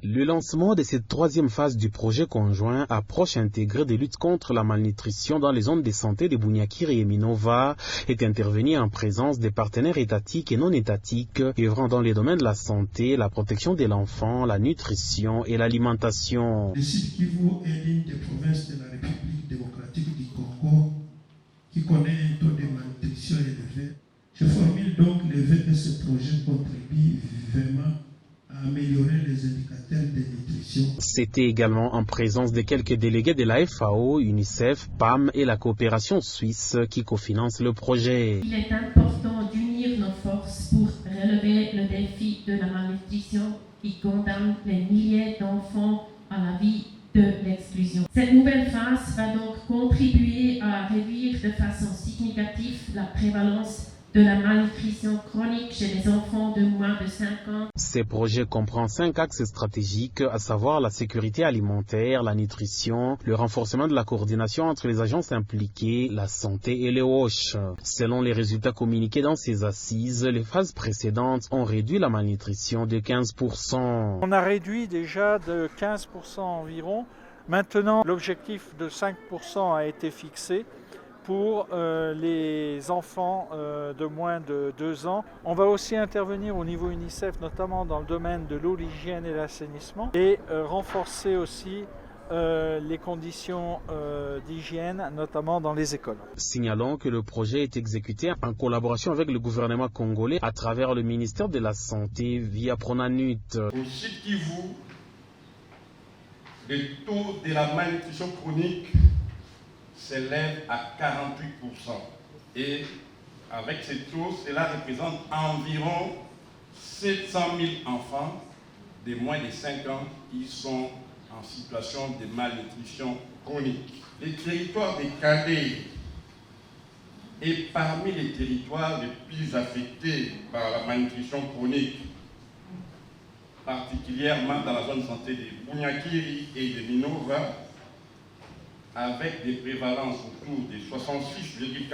Le lancement de cette troisième phase du projet conjoint approche intégrée de lutte contre la malnutrition dans les zones de santé de Bunyakiri et Minova est intervenu en présence des partenaires étatiques et non étatiques œuvrant dans les domaines de la santé, la protection de l'enfant, la nutrition et l'alimentation. Le Sud Kivu est l'une des provinces de la République démocratique du Congo qui connaît un taux de malnutrition élevé. Je formule donc le vœu que ce projet contribue vraiment à améliorer les indicateurs de nutrition. C'était également en présence de quelques délégués de la FAO, UNICEF, PAM et la coopération suisse qui cofinancent le projet. Il est important d'unir nos forces pour relever le défi de la malnutrition qui condamne les milliers d'enfants à la vie de l'exclusion. Cette nouvelle phase va donc contribuer à réduire de façon significative la prévalence de la malnutrition chronique chez les enfants de moins de 5 ans. Ce projet comprend 5 axes stratégiques, à savoir la sécurité alimentaire, la nutrition, le renforcement de la coordination entre les agences impliquées, la santé et les WOSH. Selon les résultats communiqués dans ces assises, les phases précédentes ont réduit la malnutrition de 15%. On a réduit déjà de 15% environ. Maintenant, l'objectif de 5% a été fixé pour les enfants de moins de 2 ans. On va aussi intervenir au niveau UNICEF, notamment dans le domaine de l'eau, l'hygiène et l'assainissement, et renforcer aussi les conditions d'hygiène, notamment dans les écoles. Signalons que le projet est exécuté en collaboration avec le gouvernement congolais à travers le ministère de la Santé via Pronanut. Au Sud Kivu, le taux de la malnutrition chronique s'élève à 48%. Et avec ces taux, cela représente environ 700 000 enfants de moins de 5 ans qui sont en situation de malnutrition chronique. Les territoires de Calais est parmi les territoires les plus affectés par la malnutrition chronique, particulièrement dans la zone de santé de Bunyakiri et de Minova, avec des prévalences autour de 66,4%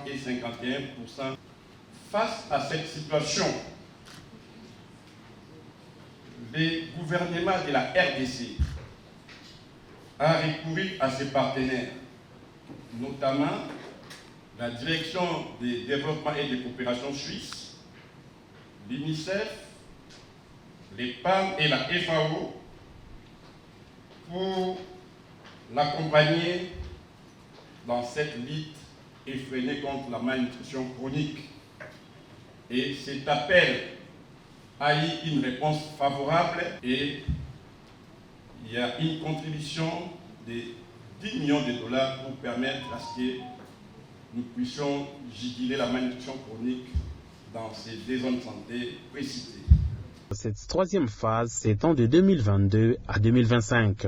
et 51%. Face à cette situation, le gouvernement de la RDC a recouru à ses partenaires, notamment la Direction des développements et des coopérations suisses, l'UNICEF, les PAM et la FAO pour l'accompagner dans cette lutte effrénée contre la malnutrition chronique. Et cet appel a eu une réponse favorable et il y a une contribution de 10 millions de dollars pour permettre à ce que nous puissions juguler la malnutrition chronique dans ces deux zones de santé précitées. Cette troisième phase s'étend de 2022 à 2025.